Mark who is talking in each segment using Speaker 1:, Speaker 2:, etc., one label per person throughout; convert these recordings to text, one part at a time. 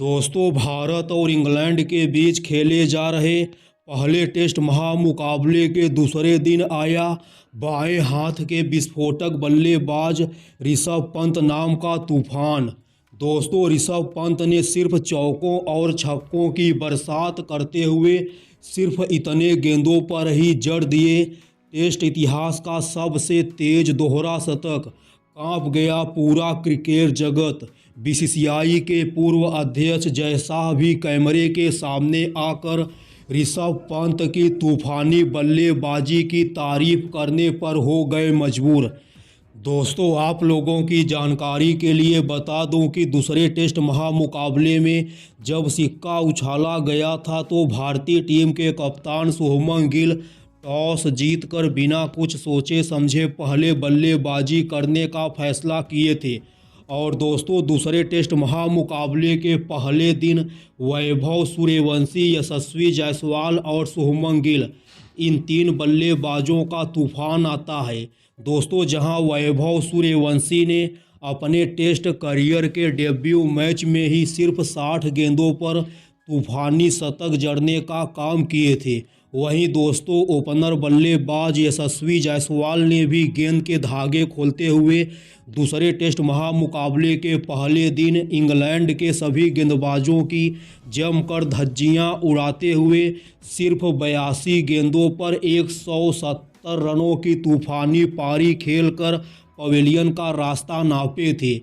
Speaker 1: दोस्तों, भारत और इंग्लैंड के बीच खेले जा रहे पहले टेस्ट महामुकाबले के दूसरे दिन आया बाएं हाथ के विस्फोटक बल्लेबाज ऋषभ पंत नाम का तूफान। दोस्तों, ऋषभ पंत ने सिर्फ चौकों और छक्कों की बरसात करते हुए सिर्फ इतने गेंदों पर ही जड़ दिए टेस्ट इतिहास का सबसे तेज दोहरा शतक। कांप गया पूरा क्रिकेट जगत। बीसीसीआई के पूर्व अध्यक्ष जय शाह भी कैमरे के सामने आकर ऋषभ पंत की तूफानी बल्लेबाजी की तारीफ करने पर हो गए मजबूर। दोस्तों, आप लोगों की जानकारी के लिए बता दूं कि दूसरे टेस्ट महामुकाबले में जब सिक्का उछाला गया था तो भारतीय टीम के कप्तान शुभमन गिल टॉस जीतकर बिना कुछ सोचे समझे पहले बल्लेबाजी करने का फैसला किए थे। और दोस्तों, दूसरे टेस्ट महामुकाबले के पहले दिन वैभव सूर्यवंशी, यशस्वी जायसवाल और शुभमन गिल, इन तीन बल्लेबाजों का तूफान आता है। दोस्तों, जहां वैभव सूर्यवंशी ने अपने टेस्ट करियर के डेब्यू मैच में ही सिर्फ 60 गेंदों पर तूफानी शतक जड़ने का काम किए थे, वहीं दोस्तों ओपनर बल्लेबाज यशस्वी जायसवाल ने भी गेंद के धागे खोलते हुए दूसरे टेस्ट महामुकाबले के पहले दिन इंग्लैंड के सभी गेंदबाजों की जमकर धज्जियां उड़ाते हुए सिर्फ 82 गेंदों पर 170 रनों की तूफानी पारी खेलकर पवेलियन का रास्ता नापे थे।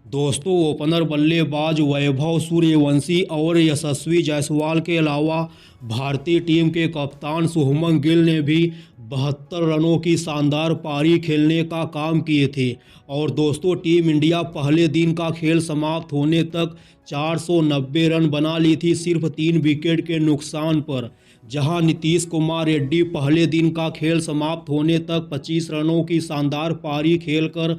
Speaker 1: दोस्तों, ओपनर बल्लेबाज वैभव सूर्यवंशी और यशस्वी जायसवाल के अलावा भारतीय टीम के कप्तान शुभमन गिल ने भी 72 रनों की शानदार पारी खेलने का काम किए थे। और दोस्तों, टीम इंडिया पहले दिन का खेल समाप्त होने तक 490 रन बना ली थी सिर्फ 3 विकेट के नुकसान पर, जहां नीतीश कुमार रेड्डी पहले दिन का खेल समाप्त होने तक 25 रनों की शानदार पारी खेलकर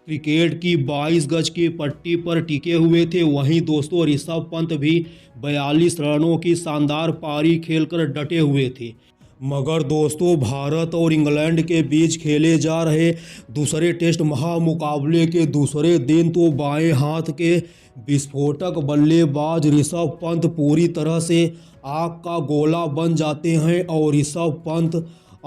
Speaker 1: क्रिकेट की 22 गज की पट्टी पर टिके हुए थे। वहीं दोस्तों ऋषभ पंत भी 42 रनों की शानदार पारी खेलकर डटे हुए थे। मगर दोस्तों, भारत और इंग्लैंड के बीच खेले जा रहे दूसरे टेस्ट महामुकाबले के दूसरे दिन तो बाएं हाथ के विस्फोटक बल्लेबाज ऋषभ पंत पूरी तरह से आग का गोला बन जाते हैं और ऋषभ पंत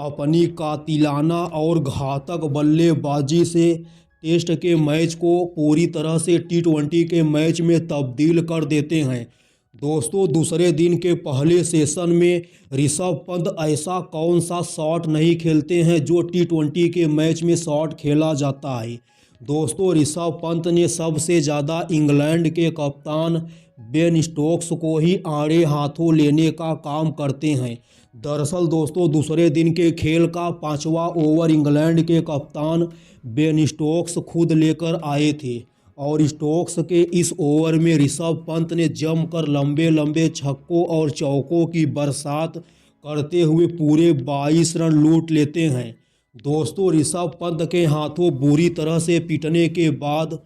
Speaker 1: अपनी कातिलाना और घातक बल्लेबाजी से टेस्ट के मैच को पूरी तरह से T20 के मैच में तब्दील कर देते हैं। दोस्तों, दूसरे दिन के पहले सेशन में ऋषभ पंत ऐसा कौन सा शॉट नहीं खेलते हैं जो T20 के मैच में शॉट खेला जाता है। दोस्तों, ऋषभ पंत ने सबसे ज़्यादा इंग्लैंड के कप्तान बेन स्टोक्स को ही आड़े हाथों लेने का काम करते हैं। दरअसल दोस्तों, दूसरे दिन के खेल का 5वां ओवर इंग्लैंड के कप्तान बेन स्टोक्स खुद लेकर आए थे और स्टोक्स के इस ओवर में ऋषभ पंत ने जमकर लंबे लंबे छक्कों और चौकों की बरसात करते हुए पूरे 22 रन लूट लेते हैं। दोस्तों, ऋषभ पंत के हाथों बुरी तरह से पिटने के बाद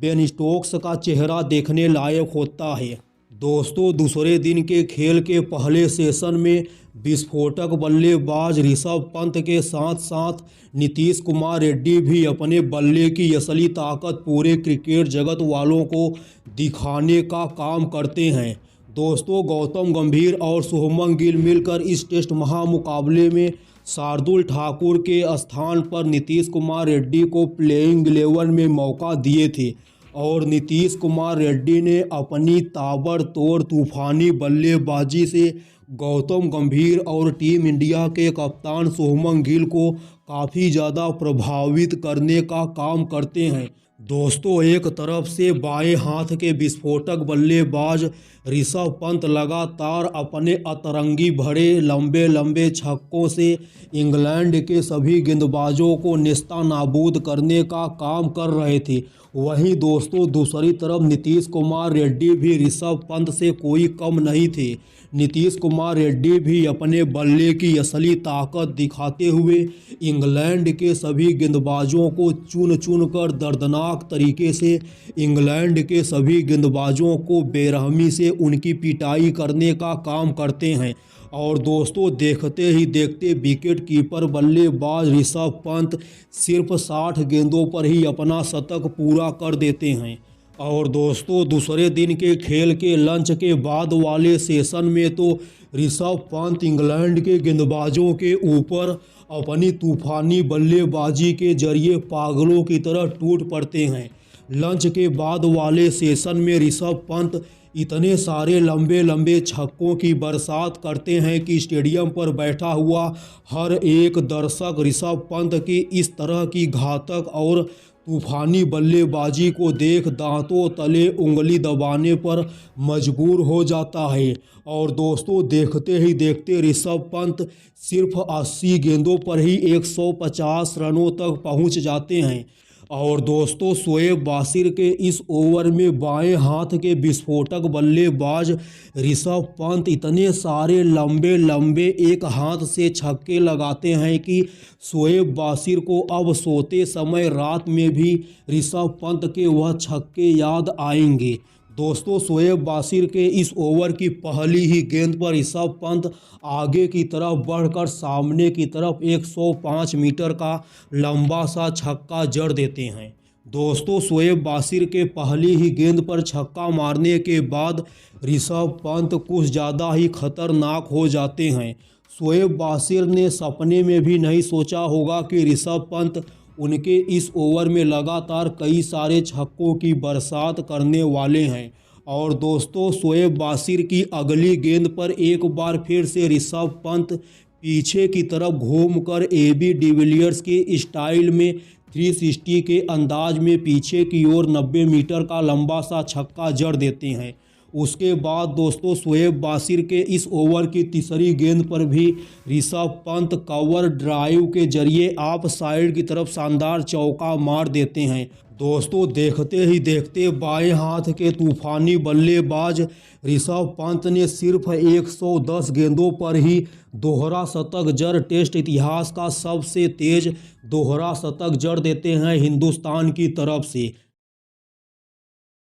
Speaker 1: बेन स्टोक्स का चेहरा देखने लायक होता है। दोस्तों, दूसरे दिन के खेल के पहले सेशन में विस्फोटक बल्लेबाज ऋषभ पंत के साथ साथ नीतीश कुमार रेड्डी भी अपने बल्ले की असली ताकत पूरे क्रिकेट जगत वालों को दिखाने का काम करते हैं। दोस्तों, गौतम गंभीर और शुभमन गिल मिलकर इस टेस्ट महामुकाबले में शार्दुल ठाकुर के स्थान पर नीतीश कुमार रेड्डी को प्लेइंग 11 में मौका दिए थे और नीतीश कुमार रेड्डी ने अपनी ताबड़तोड़ तूफानी बल्लेबाजी से गौतम गंभीर और टीम इंडिया के कप्तान शुभमन गिल को काफ़ी ज़्यादा प्रभावित करने का काम करते हैं। दोस्तों, एक तरफ से बाएं हाथ के विस्फोटक बल्लेबाज ऋषभ पंत लगातार अपने अतरंगी भरे लंबे लंबे छक्कों से इंग्लैंड के सभी गेंदबाजों को नेस्तानाबूद करने का काम कर रहे थे, वहीं दोस्तों दूसरी तरफ नीतीश कुमार रेड्डी भी ऋषभ पंत से कोई कम नहीं थे। नीतीश कुमार रेड्डी भी अपने बल्ले की असली ताकत दिखाते हुए इंग्लैंड के सभी गेंदबाजों को चुन चुन कर दर्दनाक तरीके से इंग्लैंड के सभी गेंदबाजों को बेरहमी से उनकी पिटाई करने का काम करते हैं। और दोस्तों, देखते ही देखते विकेट कीपर बल्लेबाज ऋषभ पंत सिर्फ 60 गेंदों पर ही अपना शतक पूरा कर देते हैं। और दोस्तों दूसरे दिन के खेल के लंच के बाद वाले सेशन में तो ऋषभ पंत इंग्लैंड के गेंदबाजों के ऊपर अपनी तूफानी बल्लेबाजी के जरिए पागलों की तरह टूट पड़ते हैं। लंच के बाद वाले सेशन में ऋषभ पंत इतने सारे लंबे लंबे छक्कों की बरसात करते हैं कि स्टेडियम पर बैठा हुआ हर एक दर्शक ऋषभ पंत की इस तरह की घातक और तूफानी बल्लेबाजी को देख दांतों तले उंगली दबाने पर मजबूर हो जाता है। और दोस्तों देखते ही देखते ऋषभ पंत सिर्फ 80 गेंदों पर ही 150 रनों तक पहुंच जाते हैं। और दोस्तों शोएब बाशिर के इस ओवर में बाएं हाथ के विस्फोटक बल्लेबाज ऋषभ पंत इतने सारे लंबे लंबे एक हाथ से छक्के लगाते हैं कि शोएब बाशिर को अब सोते समय रात में भी ऋषभ पंत के वह छक्के याद आएंगे। दोस्तों शोएब बाशिर के इस ओवर की पहली ही गेंद पर ऋषभ पंत आगे की तरफ बढ़कर सामने की तरफ 105 मीटर का लंबा सा छक्का जड़ देते हैं। दोस्तों शोएब बाशिर के पहली ही गेंद पर छक्का मारने के बाद ऋषभ पंत कुछ ज़्यादा ही खतरनाक हो जाते हैं। शोएब बाशिर ने सपने में भी नहीं सोचा होगा कि ऋषभ पंत उनके इस ओवर में लगातार कई सारे छक्कों की बरसात करने वाले हैं। और दोस्तों शोएब बाशिर की अगली गेंद पर एक बार फिर से ऋषभ पंत पीछे की तरफ घूमकर एबी डिविलियर्स के स्टाइल में 360 के अंदाज में पीछे की ओर 90 मीटर का लंबा सा छक्का जड़ देते हैं। उसके बाद दोस्तों शोएब बाशिर के इस ओवर की तीसरी गेंद पर भी ऋषभ पंत कवर ड्राइव के जरिए ऑफ साइड की तरफ शानदार चौका मार देते हैं। दोस्तों देखते ही देखते बाएं हाथ के तूफानी बल्लेबाज ऋषभ पंत ने सिर्फ 110 गेंदों पर ही दोहरा शतक जड़ टेस्ट इतिहास का सबसे तेज दोहरा शतक जड़ देते हैं हिंदुस्तान की तरफ से।